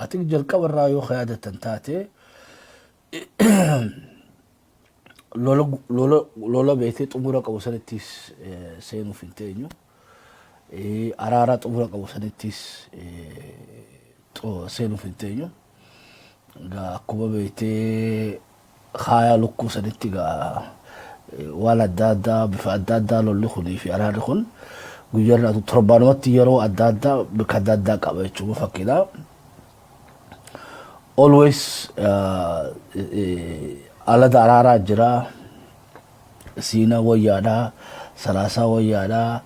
أتجل كبر رايو خيادة تنتاتي لولا بيتي تمورك أو سنتيس سينو فينتينيو أرارات أمورك أو سنتيس سينو فينتينيو غا كوبا بيتي خايا لوكو سنتي غا ولا دادا بفادادا لولي خلي في أراري خل guyyaarraa torbaanumatti yeroo adda addaa bakka adda addaa qaba jechuudha fakkiidha. Always alada araaraa jira, siinaa wayyaadhaa, salaasaa wayyaadhaa,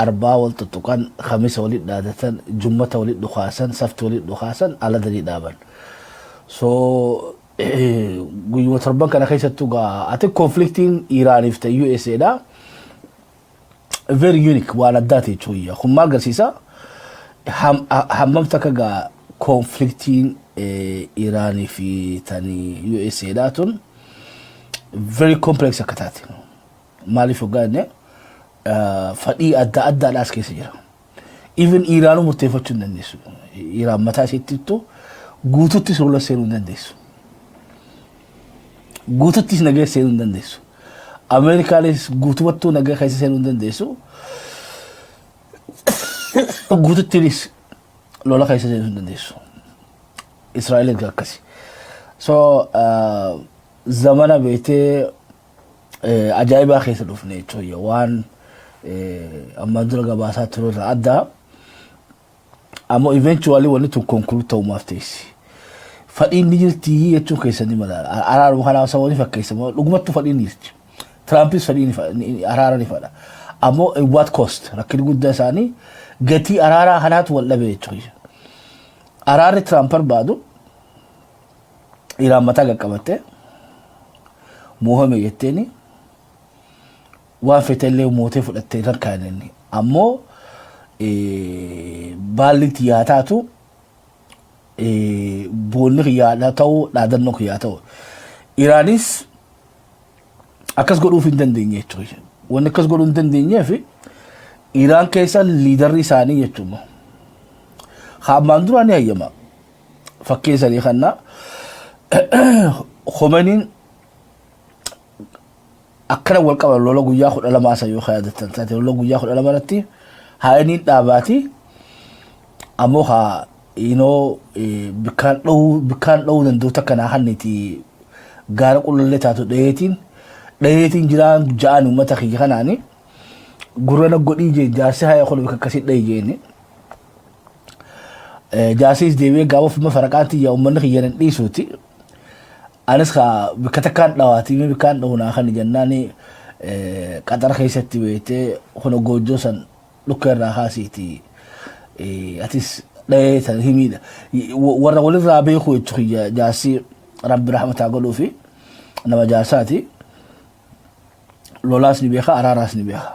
arbaa wal tuttuqan, khamisa walit dhaadatan, jummata walit dhukaasan, safti walit dhukaasan alada ni dhaaban. So guyyuma torban kana keessattuu ati konfliktiin Iraaniif ta'e USA dha. Very unique wala dati chuya khumma garsisa hammamta kaga conflicting Irani fi tani USA datun very complex akatati mali fogane fadi adda das kesi jira even Iranu murteefachuu dandeessu Iran mataa isheettu guututti sulla seenuu dandeessu guututti nagee seenuu dandeessu Amerikaanis guutumattuu nagaa keessa seenuu dandeessu guututtinis lola keessa seenuu dandeessu Israa'eel akkasi so zamana beetee ajaa'ibaa keessa dhufne jechuudha waan amma dura gabaasaa turre adda ammoo eventually wanni tun conclude ta'umaaf teessi fadhiin ni jirti jechuun keessanii mala araaruma kanaa sawwani fakkeessa dhugumattuu fadhiin ni jirti Trump is fadhiin araara ni fadha ammoo what cost rakkin guddaa isaanii gatii araaraa kanaatu wal dhabe jechuudha araarri Trump barbaadu Iraan mataa qaqqabatte Muhammad jetteeni waan fetellee mootee fudhattee rakkaanenni ammoo baalli tiyaataatu boonni xiyaadha ta'uu dhaadannoo xiyaa ta'u Iraanis akkas godhuuf hin dandeenye jechuudha wanni akkas godhuu hin dandeenyeef Iraan keessa liidarri isaanii jechuudha hammaan dura ni hayyama fakkeessanii kanna Khomeiniin akkana wal qaban lola guyyaa 12 sayoo khayadatan taate lola guyyaa 12 ratti haayiniin dhaabaati ammoo haa bikaan dha'uu danda'u takka naa hanniti gaara qullallee taatu dhayeetiin jiraan ja'an uummata kiyya kanaani gurrana godhii jee jaarsi haya kholu bika akkasii dhayi jeeni jaarsis deebi'ee gaafa fuma faraqaanti yaa uummanni kiyyanan dhiisuuti anis ka bika takkaan dhawaati mee bikaan dha'unaa kan jennaani qaxara keessatti beetee hono goojjoo san dhukka irraa kaasiiti atis dhayee san himiidha warra walirraa beekuu jechu kiyya jaarsi rabbi rahmataa godhuufi nama jaarsaati lolaas ni beeka araaraas ni beeka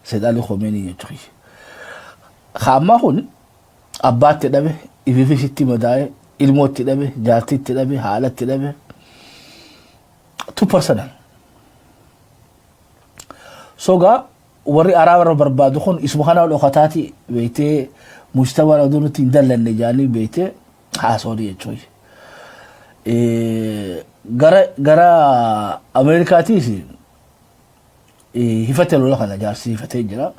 Sayyid Ali Khomeini jechu kiyya khammaa kun abbaatti dhabe ififisitti madaa'e ilmootti dhabe jaartitti dhabe haalatti dhabe tu personal soga warri araara barbaadu kun ismu kana dhokataati beeytee mujtama adunutti dallanne jaanii beeytee haasoodii jechuudha gara Ameerikaatiis hifate lola kana jaarsi hifatee jira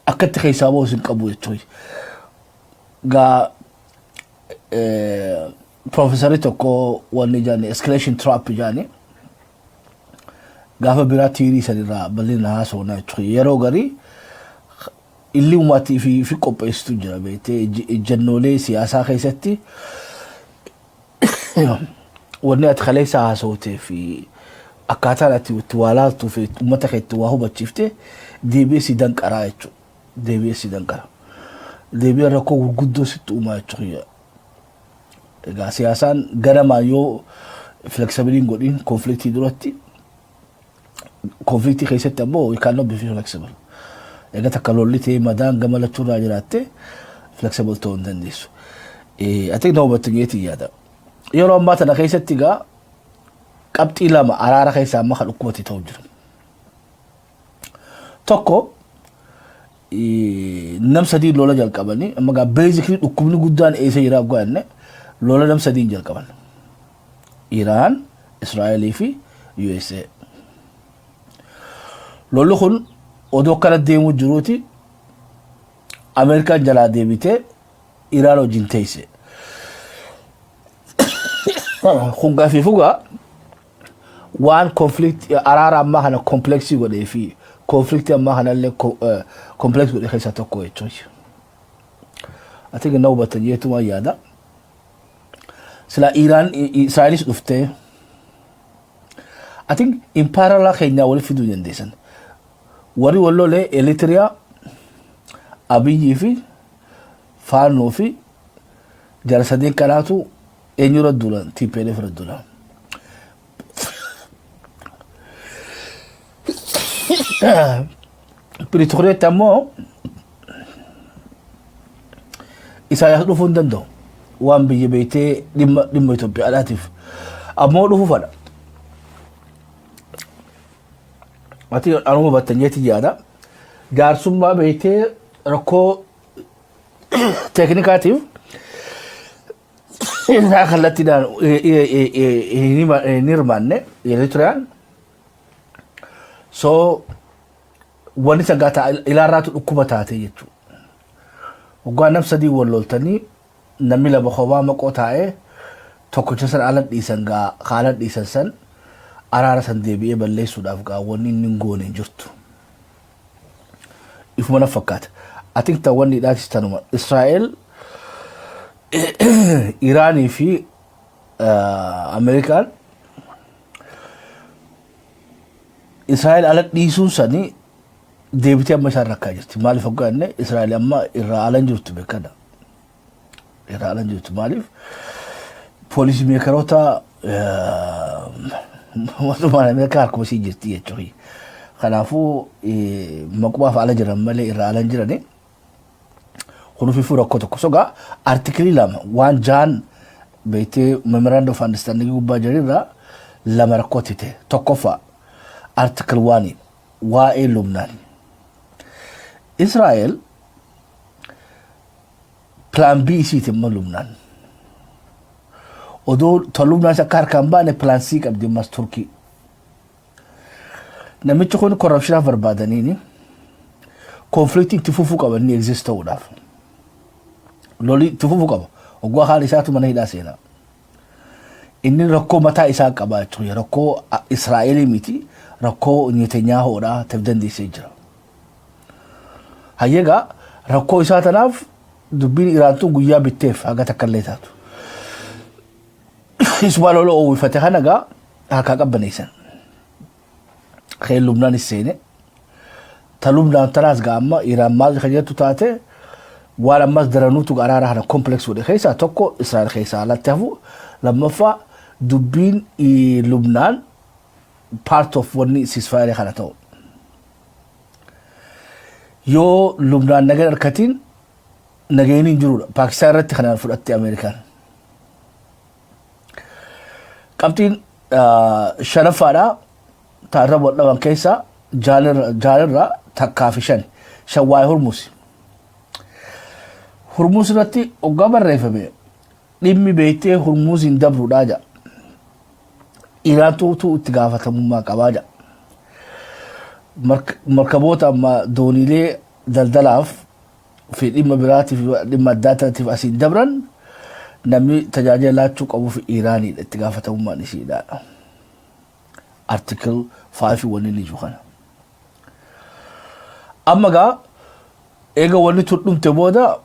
akkatti keessaa ba'uu hin qabu jechuudha ga professori tokko wanni jaani escalation trap jaani gaafa biraa tiirii sanirraa bal'ina haasoona jechuudha yeroo garii illi uummatii fi qopheessitu jira beektee ejjennoolee siyaasaa keessatti wanni ati kaleessa haasootee fi akkaataan ati itti waa laaltuu fi uummata keetti waa hubachiiftee deebi'ee si danqaraa jechuudha deebi'ee si danqara deebi'ee rakkoo gurguddoo sitti uumaa jechuudha egaa siyaasaan ganamaa yoo flexibiliin godhin konfliktii duratti konfliktii keessatti ammoo you cannot be flexible egaa takka lolli ta'ee madaan gama lachuurraa jiraatte flexible ta'uu hin dandeessu ati na hubattu geetii yaada yeroo ammaa tana keessatti egaa qabxii lama araara keessa amma kan dhukkubatti ta'u jira tokko nam sadii lola jalqabanii amma gaa basically dhukkubni guddaan eessa jira go'anne lola nam sadiin jalqaban Iraan, Israa'elii fi USA. Lolli kun odoo kana deemuu jiruuti Ameerikaan jalaa deebitee Iraan wajjin teesse. Kun gaafii fugaa waan conflict araara ammaa kana kompleksii godhee fi konfliktii ammaa kanallee kompleksii godhee keessaa tokko jechuudha. Ati ganna hubatan jeetumaa yaada. Sila Iraan Israa'elis dhuftee I think in parallel Kenya wali fiduu dandeessan. Warri wallolee Eritrea Abiyyi fi Faanoo fi jara sadeen kanaatu eenyurra dulan TPLF irra dulan. Pretoria ammoo Isaayyaas dhufuu hin danda'u waan biyya beektee dhimma Itoophiyaadhaatiif ammoo dhufuu fadha. Ati anuma battanyeeti yaada jaarsummaa beektee rakkoo teeknikaatiif isaa kallattiidhaan hin hirmaanne Eritiriyaan so wanni sagaataa ilaarraatu dhukkuba taate jechuudha. Waggaa nam sadii wal loltanii namni lama kophaa maqoo taa'ee tokkicha san ala dhiisan gaa haala dhiisan san araara san deebi'ee balleessuudhaaf gaa wanni inni hin goone hin jirtu. Ifuma na fakkaata. I think ta wanni dhaatis tanuma Israa'el Iraanii fi Ameerikaan Israa'el ala dhiisuun sanii deebitee amma isaan rakkaa jirti. Maaliif hoggaanne Israa'el amma irraa alan jirtu beekana. Irraa alan jirtu maaliif poolisii meekaroota mootummaan Ameerikaa harkuma sii jirti jechuudha. Kanaafuu maqumaaf ala jiran malee irraa alan jirani. Kunuufi rakkoo tokko sogaa artiklii lama waan jaan beektee memorandum of understanding gubbaa jirirraa lama rakkootti ta'e tokkoffaa article 1 waa'ee Lubnaan. Israa'el plan B isiiti immoo Lubnaan. Odoo ta Lubnaan isa akka harkaan baane plan C qabdi ammas Turkii. Namichi kun corruptionaaf barbaadaniini konfliktii itti fufuu qaban ni exist ta'uudhaaf. Loli itti fufuu qaba. Oggaa haala isaatu mana hidhaa seenaa. Inni rakkoo mataa isaa qaba jechuudha. Rakkoo Israa'elii miti rakkoo Netanyahuudhaa ta'uu dandeessee jira. Hayyeegaa rakkoo isaa tanaaf dubbiin Iraantuu guyyaa bitteef haga takkallee taatu. Isuma lola uwwifate kana gaa harkaa qabbaneessan. Kheel Lubnaan seene. Ta Lubnaan tanaas gaa amma Iraan maal kan jettu taate waan ammas daranuutu araara kana kompleks godhe keessaa tokko Israa'el keessaa alatti hafu lammaffaa dubbiin Lubnaan part of wanni ceasefire kana ta'u. Yoo Lubnaan nagaan harkatiin nageen hin jirudha. Paakistaan irratti kanaan fudhatte Ameerikaan. Qabxiin shanaffaadhaa taarra wadhaban keessaa jaalirraa takkaa fi shan waa'ee Hormuuzi. Hormuuzi irratti oggaa barreeffame dhimmi beektee Hormuuziin dabruudhaa jedha. Iraantuutu itti gaafatamummaa qabaa jedha. Markaboota amma dooniilee daldalaaf fi dhimma biraatiif dhimma adda addaatiif asiin dabran namni tajaajila laachuu qabuuf Iraaniidha itti gaafatamummaan isiidha. Article 5 wanni ni jiru kana. Amma gaa eega wanni dhumte booda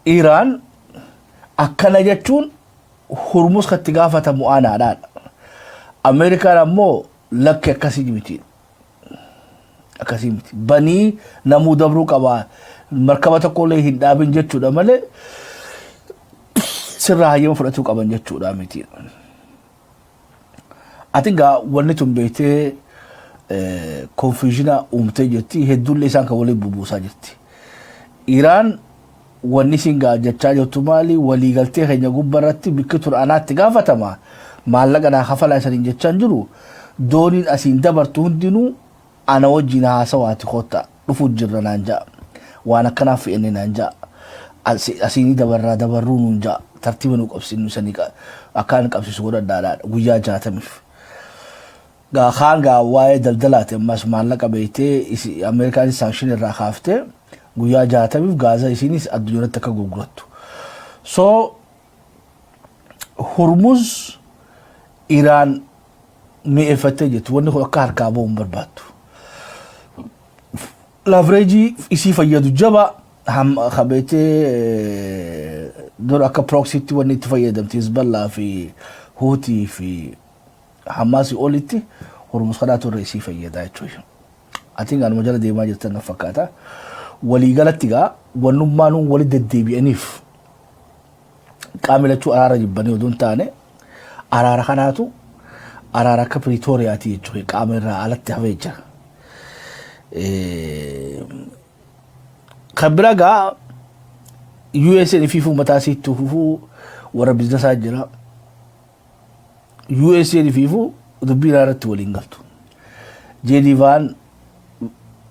Iraan akkana jechuun Hormuuz kan itti gaafatamu aanaadhaan. Ameerikaan ammoo lakkee akkasii miti. Akkasii miti. Banii namuu dabruu qabaa. Markaba tokkollee hin dhaabin jechuudha malee sirraa hayyama fudhatuu qaban jechuudha miti. Ati gaa wanni tun beektee confusiona uumtee jirti. Hedduullee isaan kan waliin bubuusaa jirti. Iraan wanni siin gaa jechaa jirtu maali waliigaltee keenya gubbarratti bikki ture anaatti gaafatama. Maallaqa naa hafalaa isaniin jechaan jiru dooniin asiin dabartu hundinuu ana wajjin haasawaati kotta dhufuuf jirra naan ja'a. Waan akkanaaf fe'enne naan ja'a. Asiinii dabarruu nuun ja'a. Tartiiba nu qabsiinu sanii akkaan qabsiisu godhadhaadha guyyaa 60. Kaan waa'ee daldalaati ammas maallaqa beeytee Ameerikaan saanshin irraa kaaftee guyyaa 60 Gaazaa isiinis addunyaatti akka gurgurattu. So Hormuz Iraan mi'eeffattee jirti. Wanni kun akka harkaa ba'uu hin barbaaddu. Leveragii isii fayyadu jaba beeytee dur akka proxiitti wanni itti fayyadamti Hizballah fi Houthi fi Hamas olitti Hormuz kanaatu irra isii fayyadaa jechuudha. Atiin anuma jala deemaa jirtan na fakkaata. Waliigalatti gaa wannummaan wali deddeebi'aniif qaamilachuu araara jibbanii oduu hin taane araara kanaatu araara akka Pretooriyaati jechuudha. Qaama irraa alatti hafee jira. Kan bira gaa USA fi mataa isiitti fufuu warra biiznesaa jira. USA fi dubbii irratti waliin galtu. JD Vance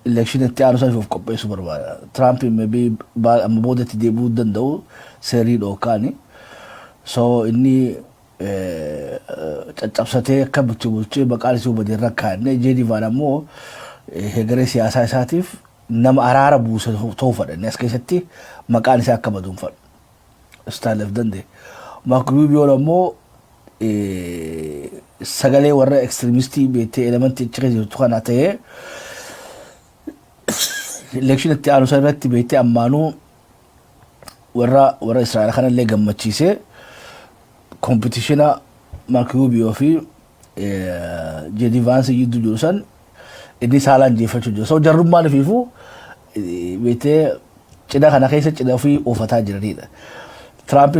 election itti aanu isaaniif of qopheessuu barbaada. Trump maybe amma boodatti deebi'uu danda'u seerii dhookaani. So inni caccabsatee akka bulchee maqaan isii badee rakkaanne JD Vance ammoo hegeree siyaasaa isaatiif nama araara buuse ta'uu fedhanne as keessatti maqaan isaa akka baduun fedha. Istaaleef danda'e. Marco Rubio ammoo sagalee warra extremistii beektee elementii achi keessa jirtu kana ta'ee election itti aanu isaa irratti beektee ammaanuu warra Israa'el kanallee gammachiisee competitiona Marco Rubio fi JD Vance jidduu jiru san inni saalaan jeeffachuu jira. So jarrummaan fiifuu beektee cidha kana keessa cidha ofii oofataa jiranidha. Trump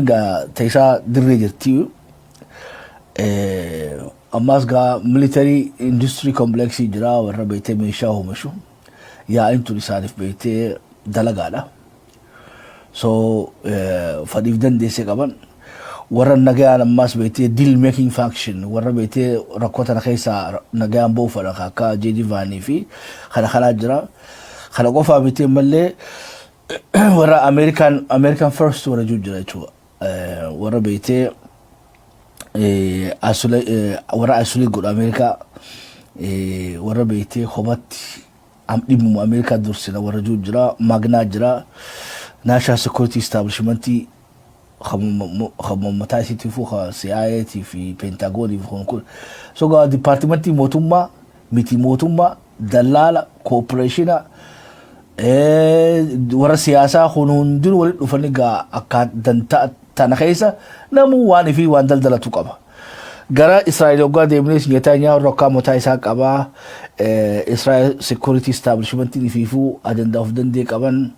teessaa dirree jirti. Ammas gaa military industry complex jira warra beektee meeshaa oomishu. Yaa'iin tun isaaniif beektee dalagaadha. So fadhiif dandeessee qaban warra nagayaan ammas beektee deal making faction warra beektee rakkoota keessa nagayaan boofadha akka JD Vance fi kana jira. Kana qofaa beektee mallee warra American first warra jira jechuudha. Warra beektee warra asulee godha Ameerikaa warra beektee hobatti dhimmu Ameerikaa dursina warra jira Magna jira National Security Establishment mataa isiitii fi CIA fi Pentagon fi kun so gaa departmentii mootummaa miti mootummaa dalaala corporationa warra siyaasaa hundinuu walitti dhufanii gaa akka dantaa tana keessa namuu waan fi waan daldalatu qaba. Gara Israa'el waggaa deemnes Netanyahu rokkaa mataa isaa qaba. Israel Security Establishment fiifuu ajandaa of dandee qaban.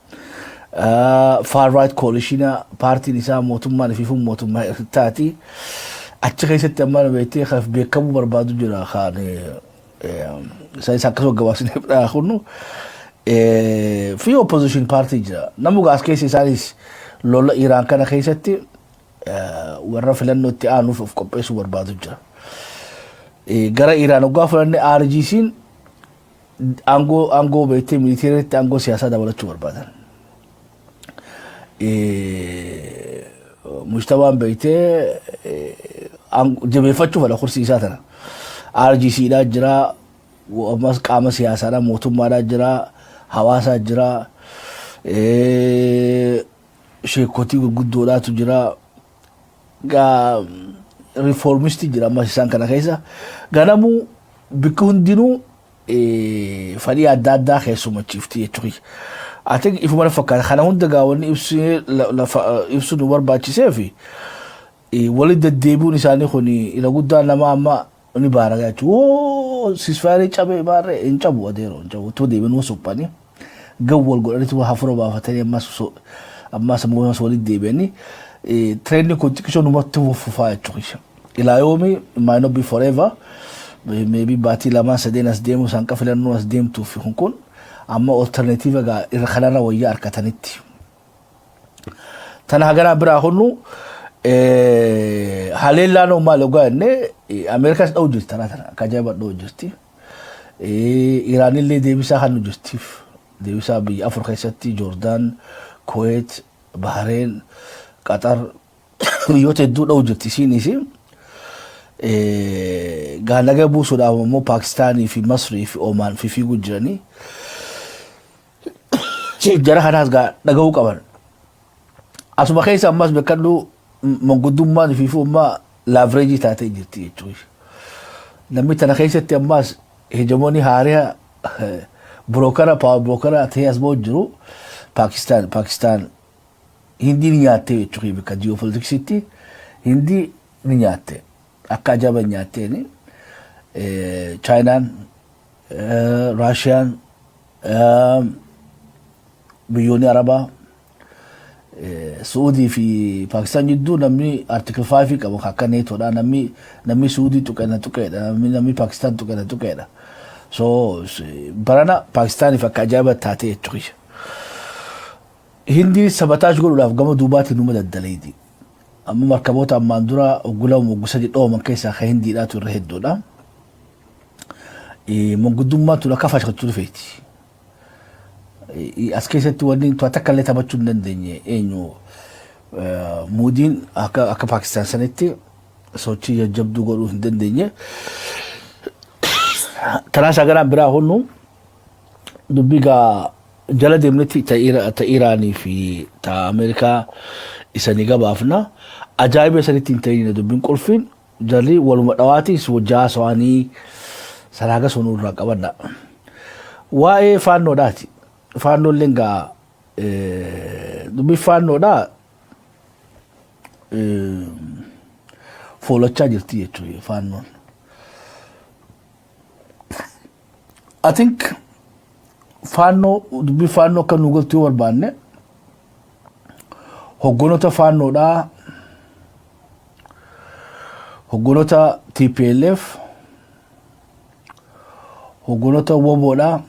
Far right coalition partiin isaa mootummaan fiifuu mootummaa taati. Achi keessatti amma beektee beekamuu barbaadu jira kan isaanis akkasuma gabaasnee fudhaa kunnu. Fi opposition party jira. Namu gaas keessa isaanis lola Iraan kana keessatti warra filannootti aanuuf of qopheessuu barbaadu jira. Gara Iraan waggaa filannee RGC'n aangoo beektee militeeriitti aangoo siyaasaa dabalachuu barbaadan. Mujtabaan beektee jabeeffachuu fedha kursiisaa tana. RGC'dhaa jira, ammas qaama siyaasaadhaa mootummaadhaa jira, hawaasaa jira, sheekotii gurguddoodhaatu jira, reformistii jira ammas isaan kana keessa. Ganamuu bikki hundinuu fedhii adda addaa keessumachiifti jechuudha. Ati ifuma fakkaata kana hunda gaawwanni ibsu nu barbaachisee fi walitti deddeebi'uun isaanii kun ila guddaa nama amma ni baaragaa jechuudha. Sisfaarii cabee baarree hin cabu adeeroo hin cabu. Too deebiinuu suphanii gawwal godhaniitu hafura baafatanii ammas walitti deebi'anii trending kun xiqqisoo numatti fufaa jechuudha. Ilaa yoomi might not be forever. Maybe baatii lamaan sadeen as deemu isaan qafilannoo as deemtuuf kun amma alternative ga irra kanarra wayyaa arkatanitti. Tana hagana biraa hunnu haleellaan maal ogaa inni Ameerikaas dha'u jirti tana akka ajaa'iba dha'u jirti. Iraanillee deebisaa kan nu jirtiif deebisaa biyya afur keessatti Joordaan, Kuwait, Bahareen, Qatar biyyoota hedduu dha'u jirti isiinis. Gaalaga buusuudhaaf immoo Paakistaanii fi Masrii fi Omaan fiiguu jiranii. Jara kanaas dhagahuu qaban. Asuma keessa ammas beekadhu manguddummaan fiifummaa laavireejii taatee jirti jechuudha. Namni tana keessatti ammas hegemoonii haaraa birookara paawar birookara ta'ee as ba'u jiru Paakistaan Hindii ni nyaattee jechuudha bakka ji'oopolitiksitti Hindii ni nyaatte akka ajaa'iba nyaatteeni Chaayinaan Raashiyaan biyyoonni Arabaa Suudii fi Paakistaan jidduu namni artikil 5 qabu akka neetoodha namni Suudii tuqeedha namni Paakistaan tuqeedha. So barana Paakistaaniif akka ajaa'iba taatee jechuudha. Hindii sabataash godhuudhaaf gama duubaatti numa daddaleeti. Amma markaboota ammaan dura oggula moggusa dhooman keessaa kan Hindiidhaatu irra hedduudha. Manguddummaan tun akka fashachuu dhufeeti. As keessatti wanni takka illee taphachuu hin dandeenye eenyu muudiin akka Paakistaan sanitti sochii jajjabduu godhuu hin dandeenye. Tanaa saganaan biraa hunnu dubbii gaa jala deemnetti ta Iraanii fi ta Ameerikaa isanii gabaafna. Ajaa'iba isanitti hin ta'in dubbiin qulfiin jarri waluma dhawaatis wajjaa so'anii saraaga sunuu irraa qabadha. Waa'ee faannoodhaati. Faannoolleen gaa dubbii faannoodhaa foolachaa jirti jechuudha faannoon. I think faannoo dubbii faannoo akka nu galtuu barbaanne hoggantoota faannoodhaa hoggantoota TPLF hoggantoota WBOdhaa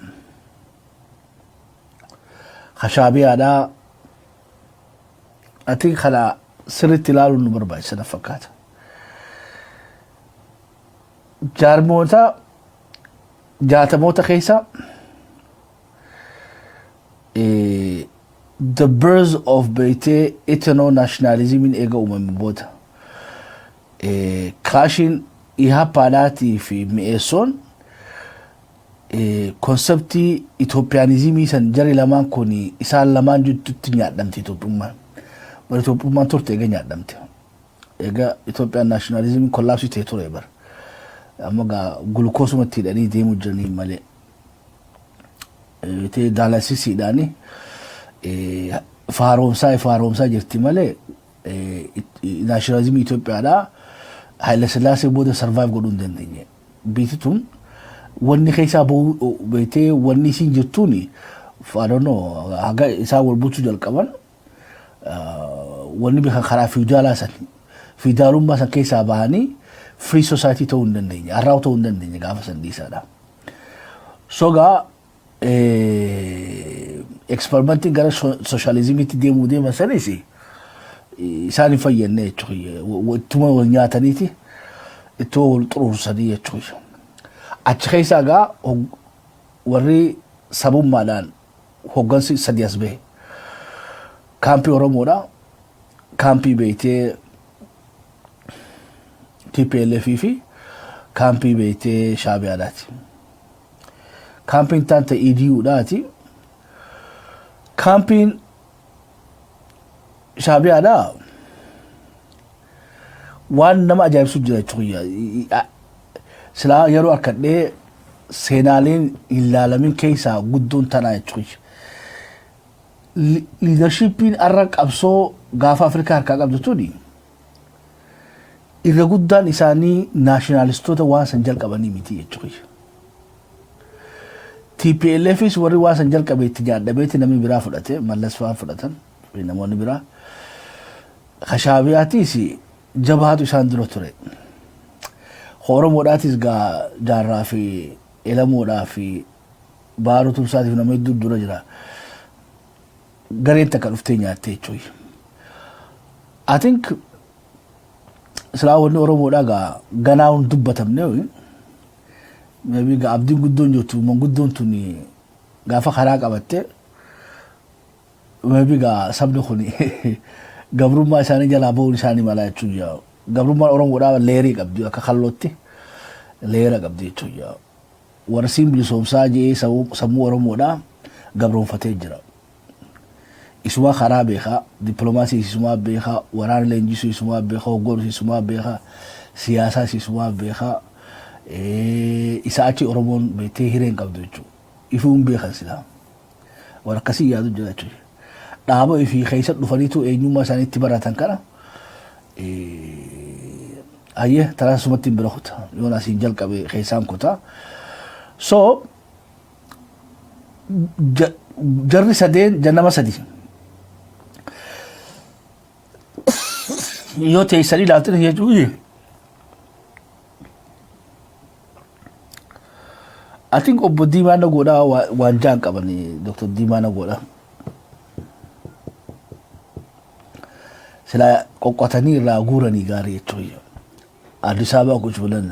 Shaabiyaadhaa I think kana sirriitti ilaaluun nu barbaachisa na fakkaata. Jaarmoota jaatamoota keessa the birth of beetee ethno nationalism eega uumame booda kaashin ihappaadhaatii fi mi'eessoon konseptii Itoophiyaanizimii san jari lamaan kun isaan lamaan jidduutti nyaadhamte Itoophiyummaan. Bara Itoophiyummaan turte eega nyaadhamte. Eega Itoophiyaan nationalism kollaapsii ta'e ture bara. Amma gaa gulukoosumatti hidhanii deemuu jiranii malee. Ta'e daalasisiidhaani faaromsaa jirti malee nationalismii Itoophiyaadhaa Haile Sillaasee booda survive godhuu hin dandeenye. Biitituun wanni keessaa beetee wanni isiin jirtuuni faadhannoo haga isaa wal bulchuu jalqaban wanni beekan karaa fiidaalaa san fiidaalummaa san keessaa bahanii free society ta'uu hin dandeenye har'aa ta'uu hin dandeenye gaafa san dhiisaadha. Sogaa experimentiin gara socializimiitti deeman sanis isaan hin fayyadne jechuudha. Ittuma wal nyaataniiti ittoo wal xuruursanii jechuudha. Achi keessaa gaa warri sabummaadhaan hoggansi sadii as bahe. Kaampii Oromoodha. Kaampii beetee TPLF fi kaampii beetee Shaabiyaadhaati. Kaampiin taante EDUdhaati. Kaampiin Shaabiyaadhaa waan nama ajaa'ibsu jira jechuudha. Silaa yeroo akkadhee seenaaleen hin laalamin keessaa guddoon tanaa jechuudha. Liidarshiippiin har'a qabsoo gaafa Afrikaa harkaa qabdu tuni irra guddaan isaanii naashinaalistoota waan san jalqabanii miti jechuudha. TPLFis warri waan san jalqabeetti nyaadhabeetti namni biraa fudhate mallas fa'aa fudhatan namoonni biraa. Shaabiyaatiis jabaatu isaan dura ture. Oromoodhaatis gaa jaarraa fi elamoodhaa fi baaruu tumsaatiif nama hedduu dura jira. Gareen takka dhuftee nyaattee jechuudha. I think silaa wanni Oromoodhaa gaa ganaa dubbatamne maybe gaa abdiin guddoon jirtu manguddoon tuni قافا خراق أبتة ما بيجا سبنا خني قبل ما ساني جلابون ساني ملاك تجيا قبل ما أورام ولا ليري قبدي أكخلوتي ليرة قبدي تجيا ورسيم بلسوم ساجي سمو أورام ولا قبل فتجرا isuma kharabeha diplomasi isuma beha waran lenjisu isuma beha gor isuma beha siyasa isuma beha isaati oromon bete hiren qabdochu ifun beha sila wala kasi yadu jalachu dabo ifi khaysa dufanitu enyuma saniti baratan kana aye tara sumatin berakhta yona sinjal qabe khaysan kota so jarri sadeen jannama sadii yo te sali la tene ye juye I think obbo Dimana goda wanjan kabani Dr. Dimana goda sila kokwatani la gura ni gari toyo Addis Ababa kuchulan